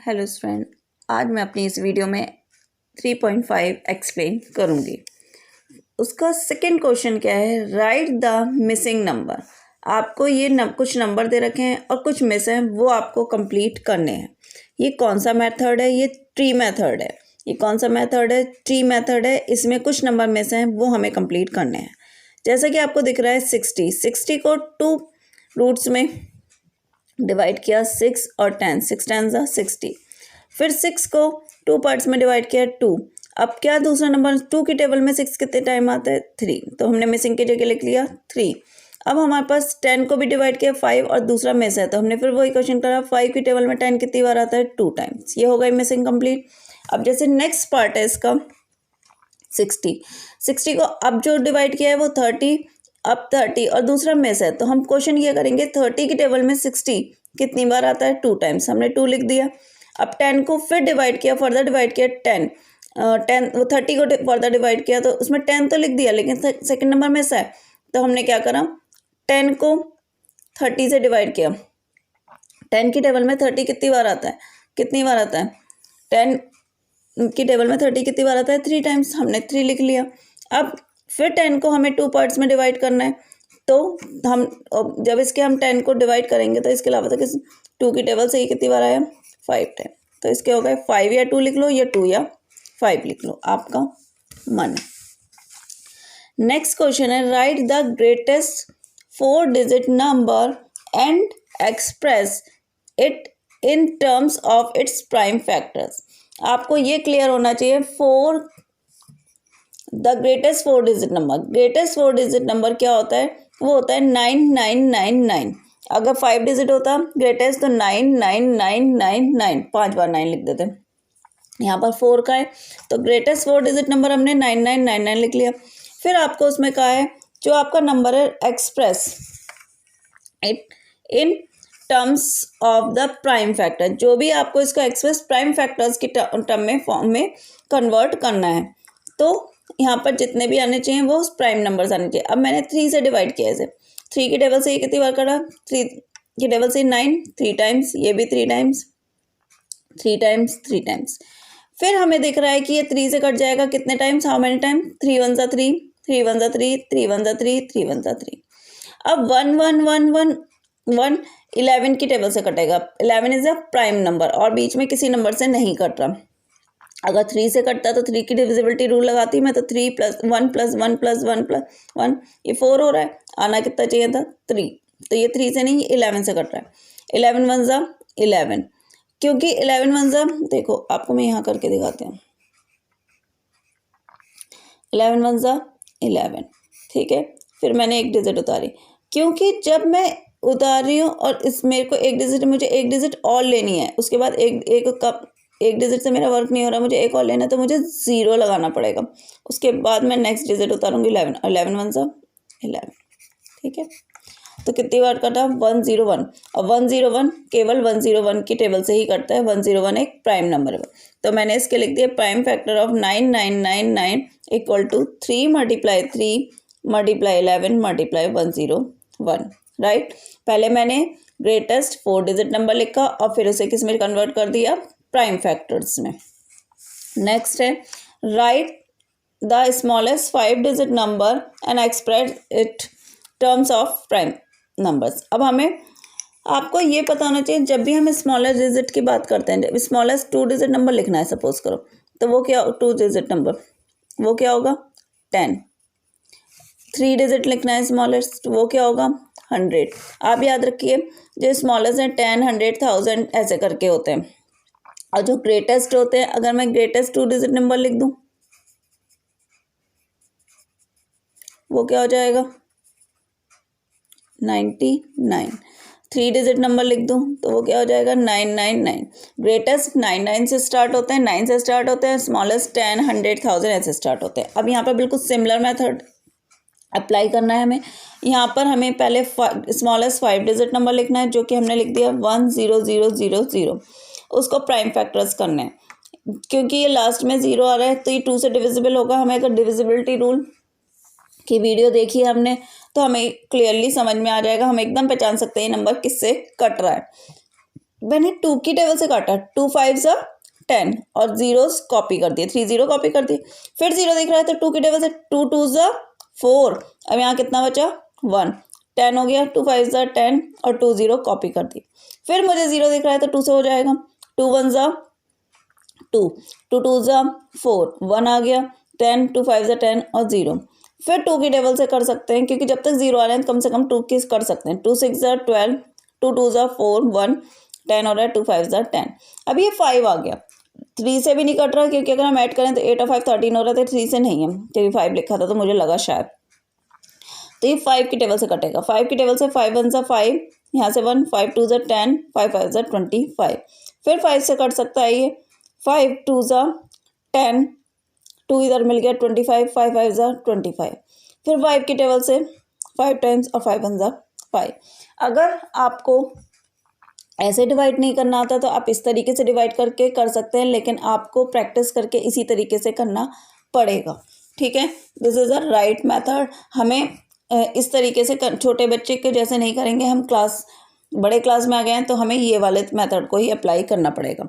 Hello student, आज मैं अपनी इस वीडियो में 3.5 एक्सप्लेन करूँगी। उसका सेकंड क्वेश्चन क्या है, राइट द मिसिंग नंबर। आपको ये कुछ नंबर दे रखे हैं और कुछ मिस हैं, वो आपको कंप्लीट करने हैं। ये कौन सा मेथड है? ये ट्री मेथड है। ये कौन सा मेथड है? ट्री मेथड है। इसमें कुछ नंबर मिस हैं, वो हमें कंप्लीट करने हैं। जैसा कि आपको दिख रहा है 60 को 2 रूट्स में डिवाइड किया, 6 और 10, 6 10 60। फिर 6 को 2 पार्ट्स में डिवाइड किया, 2। अब क्या दूसरा नंबर 2 की टेबल में 6 कितने टाइम आता है? 3। तो हमने मिसिंग की जगह लिख लिया 3। अब हमारे पास 10 को भी डिवाइड किया 5 और दूसरा मिस है, तो हमने फिर वही क्वेश्चन करा 5 की टेबल में 10 कितनी बार आता है? 2 टाइम्स। ये हो गई मिसिंग कंप्लीट। अब जैसे नेक्स्ट पार्ट है इसका 60 को अब जो डिवाइड किया है वो 30, अब 30 और दूसरा मिस है, तो हम क्वेश्चन ये करेंगे 30 की टेबल में 60 कितनी बार आता है? 2 टाइम्स। हमने 2 लिख दिया। अब 10 को फिर डिवाइड किया, फर्दर डिवाइड किया 10 वो 30 को फर्दर डिवाइड किया, तो उसमें 10 तो लिख दिया, लेकिन सेकंड नंबर मिस है, तो हमने क्या करा 10 को 30 से डिवाइड किया। 10 की टेबल में 30 कितनी बार आता है? 10 की टेबल में 30 कितनी बार आता है? 3 टाइम्स। हमने 3 लिख लिया। अब फिर 10 को हमें 2 पार्ट्स में डिवाइड करना है, तो हम जब इसके हम 10 को डिवाइड करेंगे तो इसके अलावा तो किस 2 की टेबल से ये कितनी बार आया? 5 टाइम। तो इसके हो गए 5 या 2 लिख लो, या 2 या 5 लिख लो, आपका मन। नेक्स्ट क्वेश्चन है, right the greatest 4 digit number and express it in terms of its prime factors. आपको ये क्लियर होना चाहिए, the greatest 4 digit number. Greatest 4 digit number क्या होता है? वो होता है 9999। अगर 5 डिजिट होता ग्रेटेस्ट तो 99999, 5 बार 9 लिख देते। यहाँ पर 4 का है, तो ग्रेटेस्ट 4 डिजिट नंबर हमने 9999 लिख लिया। फिर आपको उसमें कहा है जो आपका नंबर है express it in terms of the prime factor. जो भी आपको इसको एक्सप्रेस प्राइम फैक्टर्स की टर्म में फॉर्म में कन्वर्ट करना है, तो यहाँ पर जितने भी आने चाहिए वो प्राइम नंबर्स आने चाहिए। अब मैंने 3 से डिवाइड किया इसे। 3 की टेबल से ये कितनी बार करा? 3 की टेबल से 9 3 टाइम्स, ये भी 3 टाइम्स, 3 टाइम्स, 3 टाइम्स। फिर हमें दिख रहा है कि ये 3 से कट जाएगा कितने टाइम्स? How many time? 3 1 3, 3 1 3, 3 1 3, 3 1 3। अब 1 1 1 1 1 11 की टेबल से कटेगा। 11 इज अ प्राइम नंबर और बीच में किसी नंबर से नहीं कट रहा। अगर 3 से कटता तो 3 की डिविजिबिलिटी रूल लगाती मैं, तो 3 + 1 + 1 + 1 + 1, ये 4 हो रहा है। आना कितना चाहिए था? 3। तो ये 3 से नहीं, 11 से कट रहा है। 11 1 ज़ा 11, क्योंकि 11 1 ज़ा, देखो आपको मैं यहाँ करके दिखाती हूँ। 11 1 ज़ा 11, ठीक है। फिर मैंने एक डिजिट उतारी, क्योंकि जब मैं उतार रही हूँ और इस मेरे को एक डिजिट, मुझे एक डिजिट और लेनी है, उसके बाद एक डिजिट से मेरा वर्क नहीं हो रहा, मुझे एक और लेना है, तो मुझे 0 लगाना पड़ेगा। उसके बाद मैं नेक्स्ट डिजिट उतारूंगी 11, और 11 1 ज़ा 11, ठीक है। तो कितनी बार कटा? 101, और 101 केवल 101 की टेबल से ही कटता है। 101 एक प्राइम नंबर है, तो मैंने इसके लिख दिया प्राइम फैक्टर ऑफ 9999 = 3 × 3 × 11 × 101, राइट। पहले मैंने ग्रेटेस्ट 4 डिजिट नंबर लिखा और फिर उसे किस में कन्वर्ट कर दिया? प्राइम फैक्टर्स में। नेक्स्ट है, right the smallest 5 digit number and express it terms of prime numbers. अब हमें आपको ये पता होना चाहिए, जब भी हम स्मॉलेस्ट डिजिट की बात करते हैं, स्मॉलेस्ट 2 डिजिट नंबर लिखना है सपोज करो, तो वो क्या 2 डिजिट नंबर, वो क्या होगा? 10। 3 डिजिट लिखना है स्मॉलेस्ट, वो क्या होगा? 100। आप याद रखिए, जो स्मॉलेस्ट है 10 100 1000 ऐसे करके होते हैं, और जो ग्रेटेस्ट होते हैं, अगर मैं ग्रेटेस्ट 2 डिजिट नंबर लिख दूं, वो क्या हो जाएगा? 99। 3 डिजिट नंबर लिख दूं तो वो क्या हो जाएगा? 999। ग्रेटेस्ट 99 से स्टार्ट होते हैं, 9 से स्टार्ट होते हैं, स्मॉलेस्ट 10 100 1000 ऐसे स्टार्ट होते हैं। अब यहाँ पर बिल्कुल सिमिलर मेथड अप्लाई करना है हमें। यहाँ पर हमें पहले स्मॉलेस्ट 5 डिजिट नंबर लिखना है, जो कि हमने लिख दिया 10000, उसको प्राइम फैक्टर्स करने हैं। क्योंकि ये लास्ट में 0 आ रहा है, तो ये 2 से डिविजिबल होगा। हमें अगर डिविजिबिलिटी रूल की वीडियो देखी है हमने, तो हमें क्लियरली समझ में आ जाएगा, हम एकदम पहचान सकते हैं ये नंबर किससे कट रहा है। मैंने 2 की टेबल से काटा, 2 5 ज़ा 10 और जीरोस कॉपी कर दिए, 3 0 कॉपी कर दिए। फिर 0 दिख रहा है तो 2 की टेबल से 2 2 ज़ा 4, अब यहाँ कितना बचा 1, 10 हो गया, 2 5 ज़ा 10 और 2 0 कॉपी कर दी। फिर मुझे 0 दिख रहा है तो 2 से हो जाएगा, 2 1 ज़ा 2, 2 2 ज़ा 4, 1 आ गया, 10 2 5 ज़ा 10 और 0। फिर 2 की टेबल से कर सकते हैं क्योंकि जब तक 0 आ रहे हैं कम से कम 2 की कर सकते हैं, 2 6 ज़ा 12, 2 2 ज़ा 4, 1 10 हो रहा है, 2 5 ज़ा 10। अब ये 5 आ गया, 3 से भी नहीं कट रहा क्योंकि अगर हम ऐड करें तो 8 और 5 13 हो रहा था, 3 से नहीं है क्योंकि 5 लिखा था तो मुझे लगा शायद, तो ये 5 की टेबल से कटेगा। 5 की टेबल से 5 1 ज़ा 5, यहाँ से 1, 5 2 ज़ा 10, 5 5 ज़ा 25। फिर 5 से कट सकता है ये, 5 2 ज़ा 10, 2 इधर मिल गया 25, 5 5 ज़ा 25। फिर 5 की टेबल से 5 टाइम्स और 5 1 ज़ा 5। अगर आपको ऐसे डिवाइड नहीं करना आता तो आप इस तरीके से डिवाइड करके कर सकते हैं, लेकिन आपको प्रैक्टिस करके इसी तरीके से करना पड़ेगा, ठीक है। This is a right method. हमें इस तरीके से छोटे बच्चे के जैसे नहीं करेंगे, हम बड़े क्लास में आ गए हैं तो हमें ये वाले मेथड को ही अप्लाई करना पड़ेगा।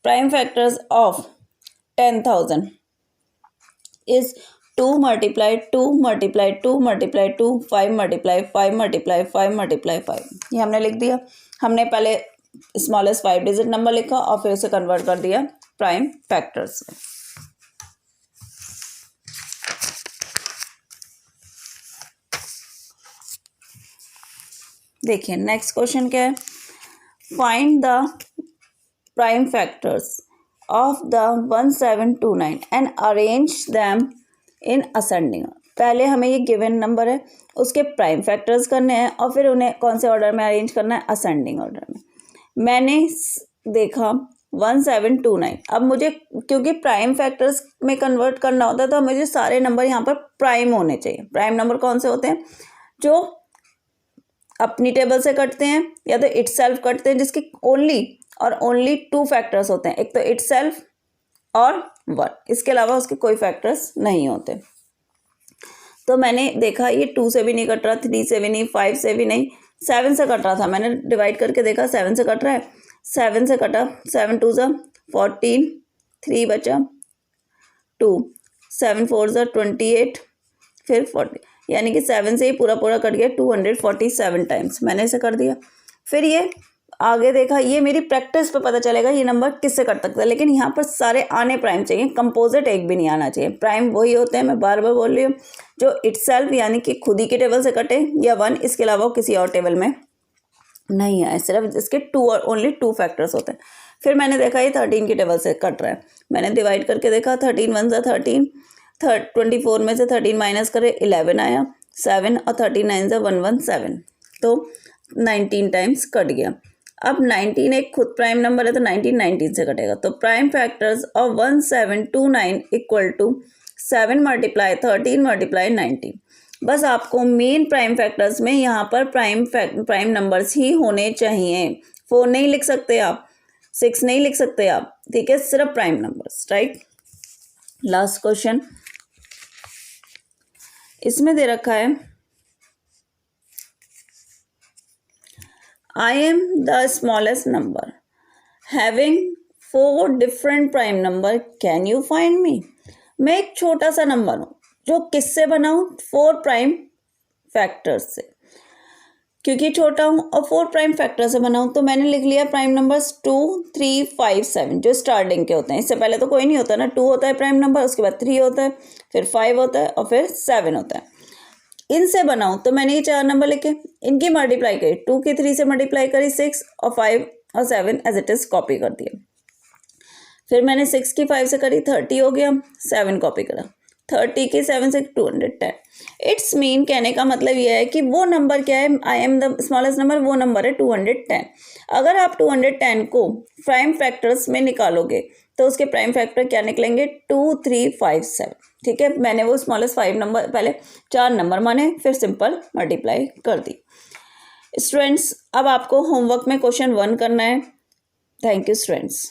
Prime factors of 10,000 is 2 multiply 2 multiply 2 multiply 2, 5 multiply 5 multiply 5 multiply 5। ये हमने लिख दिया। हमने पहले स्मॉलेस्ट 5 डिजिट नंबर लिखा और फिर उसे कन्वर्ट कर दिया प्राइम फैक्टर्स में। देखिए नेक्स्ट क्वेश्चन क्या है, find the prime factors of the 1729 and arrange them in ascending. पहले हमें ये गिवन नंबर है, उसके प्राइम फैक्टर्स करने हैं और फिर उन्हें कौन से ऑर्डर में अरेंज करना है, असेंडिंग ऑर्डर में। मैंने देखा 1729, अब मुझे क्योंकि प्राइम फैक्टर्स में कन्वर्ट करना होता है तो मुझे सारे नंबर यहाँ पर प्राइम होने चाहिए। प्राइम नंबर कौन से होते हैं, जो अपनी टेबल से कटते हैं या तो इटसेल्फ कटते हैं, जिसके ओनली 2 फैक्टर्स होते हैं, एक तो इटसेल्फ और 1, इसके अलावा उसके कोई फैक्टर्स नहीं होते। तो मैंने देखा ये 2 से भी नहीं कट रहा, 3 से भी नहीं, 5 से भी नहीं, 7 से कट रहा था। मैंने डिवाइड करके देखा 7 से कट रहा है, 7 से कटा, 7 2 ज़ा 14, 3 बचा 2, 7 4 ज़ा 28, फिर 40, यानी कि 7 से ही पूरा कट गया 247 टाइम्स। मैंने इसे कर दिया। फिर ये आगे देखा, ये मेरी प्रैक्टिस पे पता चलेगा ये नंबर किससे कट सकता है, लेकिन यहाँ पर सारे आने प्राइम चाहिए, कंपोजिट एक भी नहीं आना चाहिए। प्राइम वही होते हैं, मैं बार बार बोल रही हूँ, जो इटसेल्फ यानी कि खुद ही की टेबल से कटे या 1, इसके अलावा किसी और टेबल में नहीं आए, सिर्फ इसके 2 और ओनली 2 फैक्टर्स होते हैं। फिर मैंने देखा ये 13 की टेबल से कट रहा है, मैंने डिवाइड करके देखा 13 1 ज़ा 13, 24 में से 13 माइनस करे 11 आया, 7 और 13 9 ज़ा 117, तो 19 टाइम्स कट गया। अब 19 एक खुद प्राइम नंबर है तो 19 से कटेगा, तो prime factors of 1729 equal to 7 multiply 13 multiply 19। बस आपको मेन प्राइम फैक्टर्स में यहाँ पर प्राइम नंबर्स ही होने चाहिए। 4 नहीं लिख सकते आप, 6 नहीं लिख सकते आप, ठीक है, सिर्फ prime numbers, right. Last question इसमें दे रखा है, I am the smallest number having 4 different prime number, can you find me? मैं एक छोटा सा नंबर हूँ जो किससे बना हूँ, 4 प्राइम फैक्टर्स से, क्योंकि छोटा हूँ और 4 प्राइम फैक्टर से बना हूँ, तो मैंने लिख लिया प्राइम नंबर्स 2 3 5 7 जो स्टार्टिंग के होते हैं। इससे पहले तो कोई नहीं होता ना, 2 होता है प्राइम नंबर, उसके बाद 3 होता है, फिर 5 होता है और फिर 7 होता है। इनसे बनाऊँ तो मैंने ये 4 नंबर लिखे, इनकी मल्टीप्लाई करी, 2 की 3 से मल्टीप्लाई करी 6 और 5 और 7 एज इट इज़ कॉपी कर दिया। फिर मैंने 6 की 5 से करी 30 हो गया, 7 कॉपी करा, 30 की 7 से 210। इट्स मीन कहने का मतलब यह है कि वो नंबर क्या है, I am the smallest number, वो नंबर है 210। अगर आप 210 को प्राइम फैक्टर्स में निकालोगे तो उसके प्राइम फैक्टर क्या निकलेंगे, 2 3 5 7, ठीक है। मैंने वो स्मॉलेस्ट 5 नंबर पहले 4 नंबर माने, फिर सिंपल मल्टीप्लाई कर दी। स्टूडेंट्स अब आपको होमवर्क में क्वेश्चन 1 करना है। Thank you students.